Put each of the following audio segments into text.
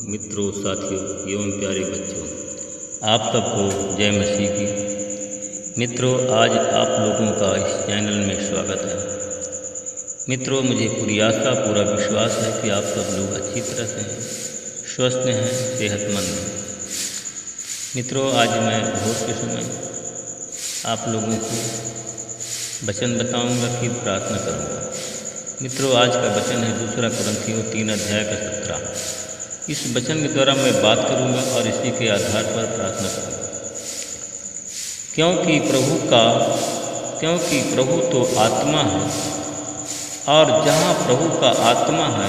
मित्रों, साथियों एवं प्यारे बच्चों, आप सबको जय मसीह की। मित्रों, आज आप लोगों का इस चैनल में स्वागत है। मित्रों, मुझे पूरी आशा पूरा विश्वास है कि आप सब लोग अच्छी तरह से हैं, स्वस्थ हैं, सेहतमंद हैं। मित्रों, आज मैं भोर के समय आप लोगों को वचन बताऊंगा कि प्रार्थना करूंगा। मित्रों, आज का वचन है 2 कुरिन्थियों 3 अध्याय का 17। इस वचन के द्वारा मैं बात करूंगा और इसी के आधार पर प्रार्थना करूंगा। क्योंकि प्रभु तो आत्मा है, और जहाँ प्रभु का आत्मा है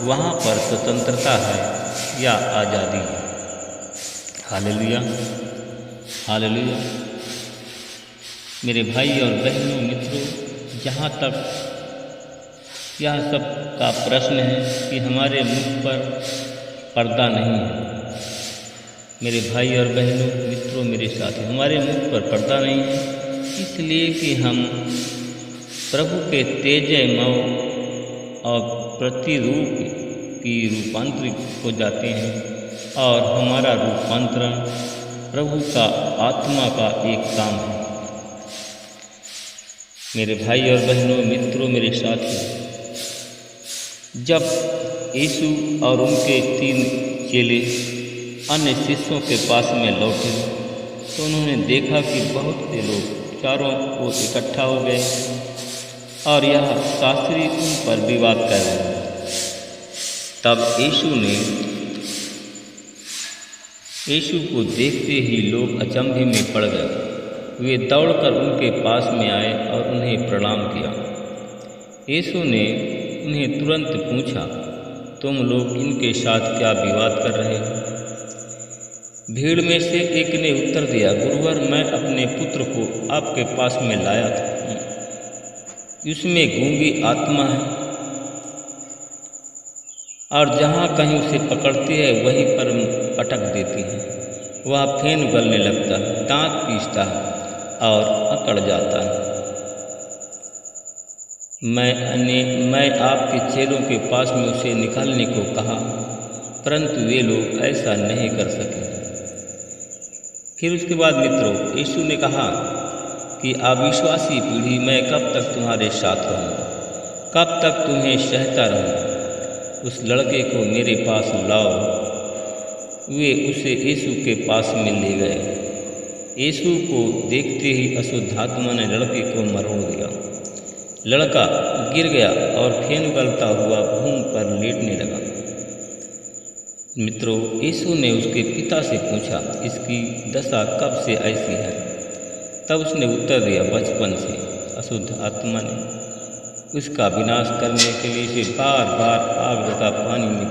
वहाँ पर स्वतंत्रता है या आज़ादी है। Hallelujah, hallelujah. मेरे भाई और बहनों, मित्रों, जहाँ तक यह सब का प्रश्न है कि हमारे मुख पर पर्दा नहीं है। मेरे भाई और बहनों, मित्रों, मेरे साथी, हमारे मुख पर पर्दा नहीं है, इसलिए कि हम प्रभु के तेजमय और प्रतिरूप की रूपांतरित हो जाते हैं, और हमारा रूपांतरण प्रभु का आत्मा का एक काम है। मेरे भाई और बहनों, मित्रों, मेरे साथी, जब यीशु और उनके 3 चेले अन्य शिष्यों के पास में लौटे तो उन्होंने देखा कि बहुत से लोग चारों ओर इकट्ठा हो गए और यह शास्त्री उन पर विवाद कर रहे हैं। तब यीशु को देखते ही लोग अचंभे में पड़ गए। वे दौड़कर उनके पास में आए और उन्हें प्रणाम किया। यीशु ने उन्हें तुरंत पूछा, तुम लोग इनके साथ क्या विवाद कर रहे हो? भीड़ में से एक ने उत्तर दिया, गुरुवर, मैं अपने पुत्र को आपके पास में लाया था। उसमें गूंगी आत्मा है, और जहाँ कहीं उसे पकड़ती है वहीं पर पटक देती है। वह फेन उगलने लगता है, दांत पीसता है और अकड़ जाता है। मैं आपके चेलों के पास में उसे निकालने को कहा, परंतु वे लोग ऐसा नहीं कर सके। फिर उसके बाद मित्रों, यीशु ने कहा कि अविश्वासी पीढ़ी, मैं कब तक तुम्हारे साथ रहूँगा? कब तक तुम्हें सहता रहूँगा? उस लड़के को मेरे पास लाओ। वे उसे यीशु के पास में ले गए। यीशु को देखते ही अशुद्ध आत्मा ने लड़के को मरोड़ दिया। लड़का गिर गया और फेन उगलता हुआ भूमि पर लेटने लगा। मित्रों, यीशु ने उसके पिता से पूछा, इसकी दशा कब से ऐसी है? तब उसने उत्तर दिया, बचपन से। अशुद्ध आत्मा ने उसका विनाश करने के लिए उसे बार बार आग तथा पानी में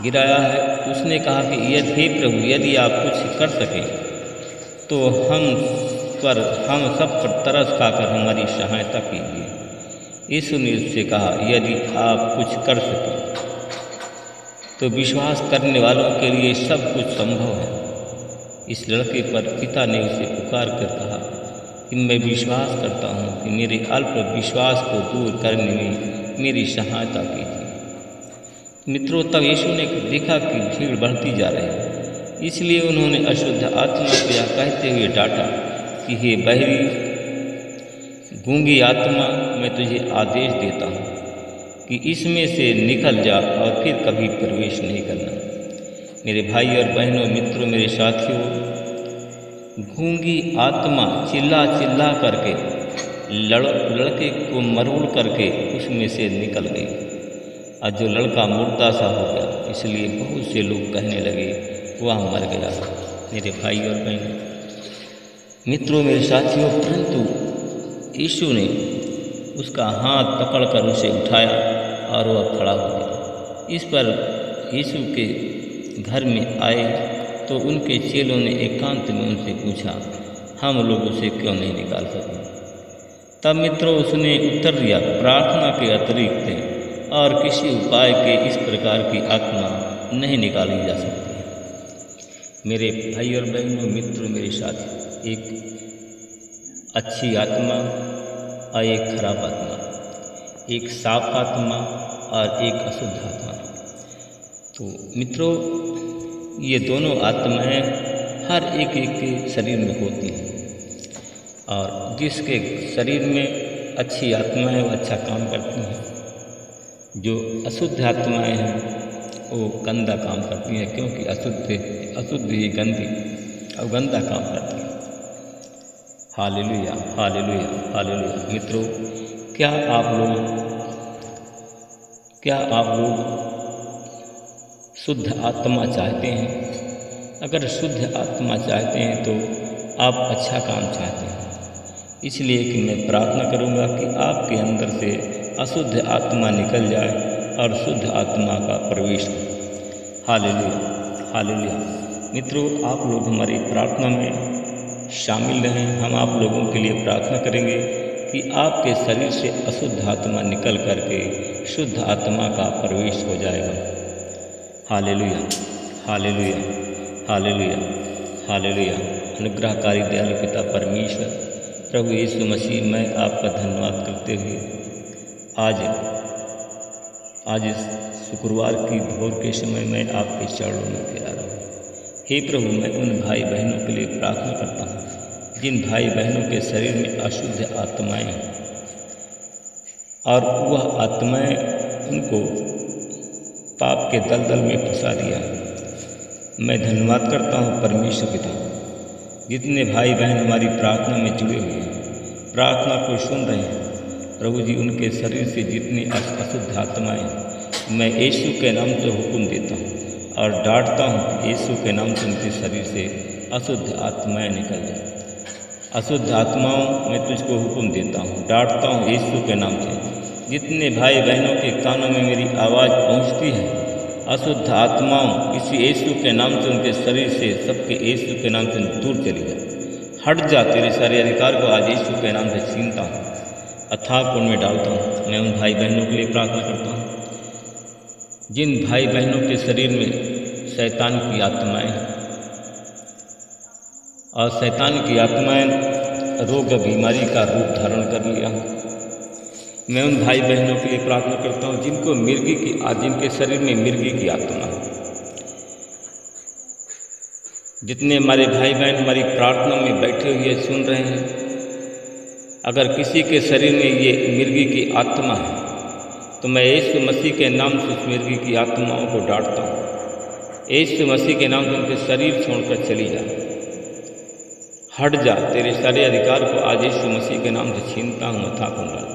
गिराया है। उसने कहा कि हे प्रभु, यदि आप कुछ कर सकें तो हम सब पर तरस खाकर हमारी सहायता कीजिए। यीशु ने उससे कहा, यदि आप कुछ कर सकें तो विश्वास करने वालों के लिए सब कुछ संभव है। इस लड़के पर पिता ने उसे पुकार कर कहा कि मैं विश्वास करता हूँ कि मेरे अल्प विश्वास को दूर करने में मेरी सहायता कीजिए। मित्रों, तब यीशु ने देखा कि भीड़ बढ़ती जा रही है, इसलिए उन्होंने अशुद्ध आत्मा को यह कहते हुए डांटा कि हे बहरी गूंगी आत्मा, मैं तुझे आदेश देता हूँ कि इसमें से निकल जा और फिर कभी प्रवेश नहीं करना। मेरे भाई और बहनों, मित्रों, मेरे साथियों, गूंगी आत्मा चिल्ला चिल्ला करके लड़के को मरोड़ करके उसमें से निकल गई, और जो लड़का मुर्दा सा हो गया। इसलिए बहुत से लोग कहने लगे वह मर गया। मेरे भाई और बहनों, मित्रों, मेरे साथियों, परंतु यीशु ने उसका हाथ पकड़कर उसे उठाया और वह खड़ा हो गया। इस पर यीशु के घर में आए तो उनके चेलों ने एकांत में उनसे पूछा, हम लोग उसे क्यों नहीं निकाल सके? तब मित्रों, उसने उत्तर दिया, प्रार्थना के अतिरिक्त और किसी उपाय के इस प्रकार की आत्मा नहीं निकाली जा सकती। मेरे भाई और बहनों, मित्रों, मेरे साथी, एक अच्छी आत्मा और एक खराब आत्मा, एक साफ आत्मा और एक अशुद्ध आत्मा। तो मित्रों, ये दोनों आत्माएं हर एक के शरीर में होती हैं, और जिसके शरीर में अच्छी आत्माएं वो अच्छा काम करती हैं, जो अशुद्ध आत्माएं हैं वो गंदा काम करती हैं, क्योंकि अशुद्ध ही गंदी और गंदा काम करती है। Hallelujah, hallelujah, hallelujah. मित्रों, क्या आप लोग शुद्ध आत्मा चाहते हैं? अगर शुद्ध आत्मा चाहते हैं तो आप अच्छा काम चाहते हैं। इसलिए कि मैं प्रार्थना करूंगा कि आपके अंदर से अशुद्ध आत्मा निकल जाए और शुद्ध आत्मा का प्रवेश हो। Hallelujah, hallelujah. मित्रों, आप लोग हमारी प्रार्थना में शामिल रहें। हम आप लोगों के लिए प्रार्थना करेंगे कि आपके शरीर से अशुद्ध आत्मा निकल करके शुद्ध आत्मा का प्रवेश हो जाएगा। Hallelujah, hallelujah, hallelujah, hallelujah. अनुग्रहकारी दयालु पिता परमेश्वर प्रभु यीशु मसीह, मैं आपका धन्यवाद करते हुए आज शुक्रवार की भोर के समय मैं आपके चरणों में गिरा रहा हूँ। हे प्रभु, मैं उन भाई बहनों के लिए प्रार्थना करता हूँ जिन भाई बहनों के शरीर में अशुद्ध आत्माएं हैं और वह आत्माएं उनको पाप के दलदल में फंसा दिया है। मैं धन्यवाद करता हूँ परमेश्वर पिता, जितने भाई बहन हमारी प्रार्थना में जुड़े हुए हैं, प्रार्थना को सुन रहे हैं प्रभु जी, उनके शरीर से जितनी अशुद्ध आत्माएं, मैं यीशु के नाम से हुक्म देता हूँ और डांटता हूँ कि यीशु के नाम से उनके शरीर से अशुद्ध आत्माएं निकल जाए। अशुद्ध आत्माओं, मैं तुझको हुक्म देता हूँ, डांटता हूँ यीशु के नाम से। जितने भाई बहनों के कानों में मेरी आवाज़ पहुँचती है, अशुद्ध आत्माओं, इसी यीशु के नाम से उनके शरीर से, सबके यीशु के नाम से दूर चली जाए। हट जा, तेरे सारे अधिकार को आज यीशु के नाम से छीनता हूँ, अथाह कुंड में डालता हूँ। मैं उन भाई बहनों के लिए प्रार्थना करता हूँ जिन भाई बहनों के शरीर में शैतान की आत्माएं हैं और शैतान की आत्माएं रोग बीमारी का रूप धारण कर लिया। मैं उन भाई बहनों के लिए प्रार्थना करता हूँ जिनके शरीर में मिर्गी की आत्मा है। जितने हमारे भाई बहन हमारी प्रार्थना में बैठे हुए सुन रहे हैं, अगर किसी के शरीर में ये मिर्गी की आत्मा है तो मैं यीशु मसीह के नाम से उस मिर्गी की आत्माओं को डांटता हूँ। यीशु मसीह के नाम से उनके शरीर छोड़कर चली जा, हट जा, तेरे सारे अधिकार को आज यीशु मसीह के नाम से छीनता हूँ, अथाह कुंड डालता हूँ।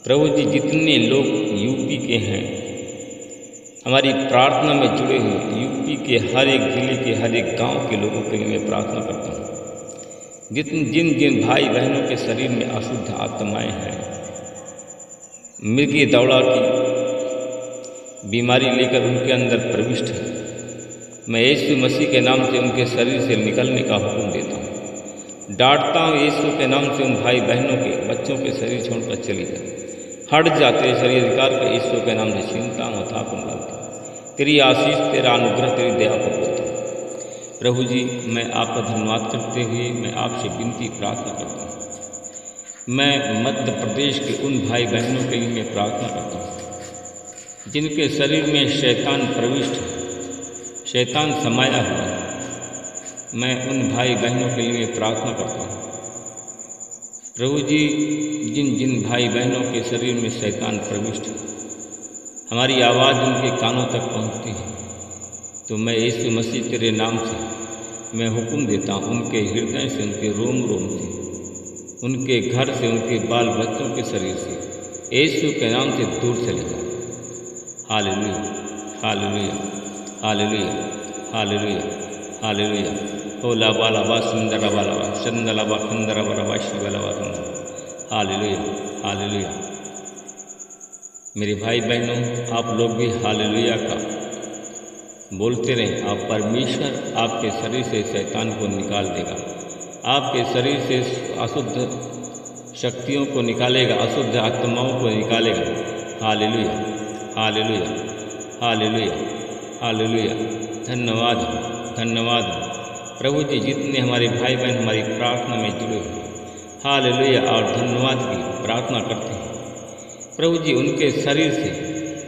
प्रभु जी, जितने लोग यूपी के हैं हमारी प्रार्थना में जुड़े हुए, यूपी के हर एक जिले के हर एक गांव के लोगों के लिए मैं प्रार्थना करता हूँ। जिन भाई बहनों के शरीर में अशुद्ध आत्माएं हैं, मृगी दौड़ा की बीमारी लेकर उनके अंदर प्रविष्ट है, मैं यीशु मसीह के नाम से उनके शरीर से निकलने का हुक्म देता हूँ। डांटता हूँ यीशु के नाम से उन भाई बहनों के बच्चों के शरीर छोड़कर चली जाए, हट जाते शरीर अधिकार को यीशु के नाम से छीनता हूँ, अथाह कुंड डालता हूँ। तेरी आशीष, तेरा अनुग्रह, तेरी दया को बोलता हूँ। प्रभु जी, मैं आपका धन्यवाद करते हुए मैं आपसे विनती प्रार्थना करता हूँ। मैं मध्य प्रदेश के उन भाई बहनों के लिए मैं प्रार्थना करता हूँ जिनके शरीर में शैतान प्रविष्ट है, शैतान समाया हुआ है। मैं उन भाई बहनों के लिए प्रार्थना करता हूँ प्रभु जी, जिन भाई बहनों के शरीर में शैतान प्रविष्ट है, हमारी आवाज़ उनके कानों तक पहुँचती है, तो मैं यीशु मसीह तेरे नाम से मैं हुक्म देता हूँ, उनके हृदय से, उनके रोम रोम से, उनके घर से, उनके बाल बच्चों के शरीर से यीशु के नाम से दूर चले जाए। Hallelujah, hallelujah, hallelujah, hallelujah, hallelujah. ओला बाला बा सुंदरा बाला बा चंदला बा खंदरा बा शिवला बा। Hallelujah, hallelujah. मेरे भाई बहनों, आप लोग भी हालेलुया का बोलते रहें। आप परमेश्वर आपके शरीर से शैतान को निकाल देगा, आपके शरीर से अशुद्ध शक्तियों को निकालेगा, अशुद्ध आत्माओं को निकालेगा। Hallelujah, hallelujah, hallelujah, hallelujah. धन्यवाद, धन्यवाद प्रभु जी, जितने हमारे भाई बहन हमारी प्रार्थना में जुड़े हुए हालेलुया और धन्यवाद की प्रार्थना करते हैं प्रभु जी, उनके शरीर से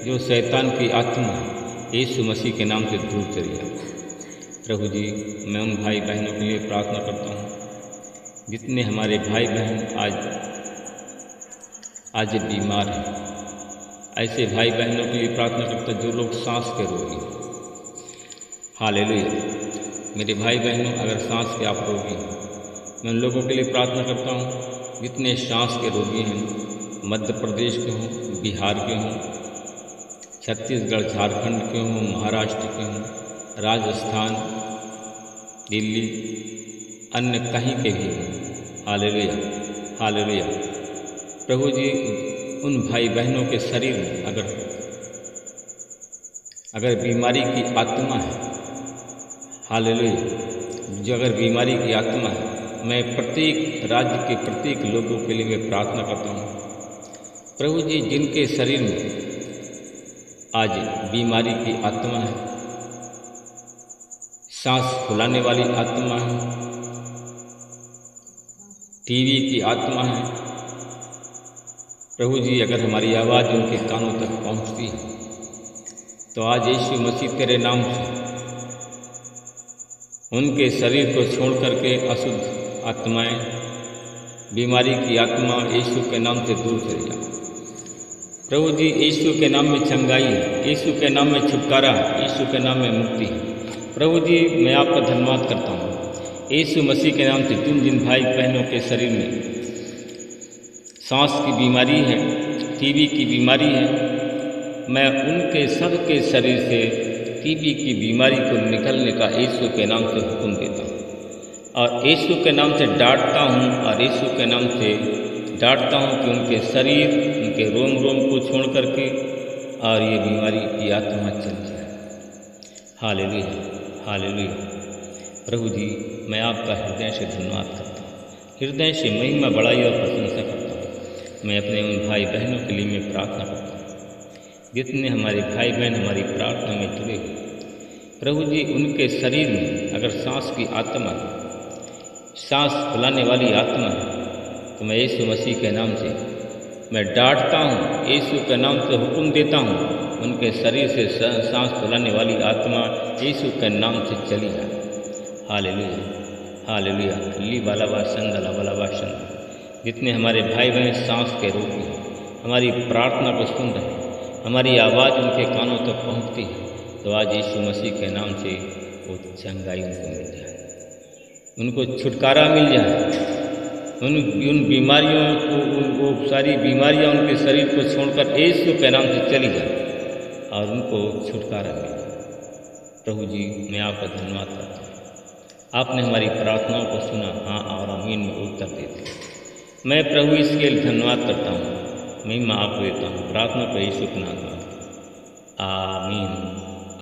जो शैतान की आत्मा यीशु मसीह के नाम से दूर चली जाए। प्रभु जी, मैं उन भाई बहनों के लिए प्रार्थना करता हूँ जितने हमारे भाई बहन आज बीमार हैं। ऐसे भाई बहनों के लिए प्रार्थना करता हूँ जो लोग सांस के रोगी। हालेलुया। मेरे भाई बहनों, अगर सांस के आप रोगी, मैं उन लोगों के लिए प्रार्थना करता हूँ जितने सांस के रोगी हैं, मध्य प्रदेश के हों, बिहार के हों, छत्तीसगढ़ झारखंड के हों, महाराष्ट्र के हों, राजस्थान, दिल्ली, अन्य कहीं के भी हों। Hallelujah, hallelujah. प्रभु जी, उन भाई बहनों के शरीर में अगर बीमारी की आत्मा है, हालेलुया, जो अगर बीमारी की आत्मा है, मैं प्रत्येक राज्य के प्रत्येक लोगों के लिए मैं प्रार्थना करता हूँ। प्रभु जी, जिनके शरीर में आज बीमारी की आत्मा है, सांस फुलाने वाली आत्मा है, टीबी की आत्मा है, प्रभु जी, अगर हमारी आवाज़ उनके कानों तक पहुंचती है तो आज यीशु मसीह तेरे नाम से उनके शरीर को छोड़ करके अशुद्ध आत्माएं, बीमारी की आत्मा यीशु के नाम से दूर चली जाए। प्रभु जी, यीशु के नाम में चंगाई है, यीशु के नाम में छुटकारा, यीशु के नाम में मुक्ति है। प्रभु जी, मैं आपका धन्यवाद करता हूँ यीशु मसीह के नाम से जिन भाई बहनों के शरीर में सांस की बीमारी है, टीबी की बीमारी है, मैं उनके सबके शरीर से टीबी की बीमारी को निकलने का यीशु के नाम से हुक्म देता हूँ और यीशु के नाम से डांटता हूँ और यीशु के नाम से डांटता हूँ कि उनके शरीर, उनके रोम रोम को छोड़ करके और ये बीमारी की आत्मा चल जाए। Hallelujah, hallelujah. प्रभु जी, मैं आपका हृदय से धन्यवाद करता हूँ, हृदय से महिमा, बड़ाई और प्रशंसा करता हूँ। मैं अपने उन भाई बहनों के लिए मैं प्रार्थना करता हूँ जितने हमारे भाई बहन हमारी प्रार्थना में जुड़े हुए। प्रभु जी, उनके शरीर में अगर सांस की आत्मा है, सांस फुलाने वाली आत्मा है, तो मैं यीशु मसीह के नाम से मैं डांटता हूँ, यीशु के नाम से हुक्म देता हूँ, उनके शरीर से सांस फुलाने वाली आत्मा यीशु के नाम से चली जाए। Hallelujah, hallelujah. ली बाला वासन दला बाला वासन। जितने हमारे भाई बहन सांस के रोगी हैं, हमारी प्रार्थना को सुन रहे हैं, हमारी आवाज़ उनके कानों तक पहुँचती है, तो आज यीशु मसीह के नाम से वो चंगाई उनको मिल जाए, उनको छुटकारा मिल जाए, उन बीमारियों को, वो सारी बीमारियां उनके शरीर को छोड़कर यीशु के नाम से चली जाए और उनको छुटकारा मिले। प्रभु जी, मैं आपका धन्यवाद करता हूँ, आपने हमारी प्रार्थनाओं को सुना, हाँ और आमीन में उत्तर देते। मैं प्रभु इसके लिए धन्यवाद करता हूँ, महिमा आपको देता हूँ। प्रार्थना को यीशु के नाम में, आमीन।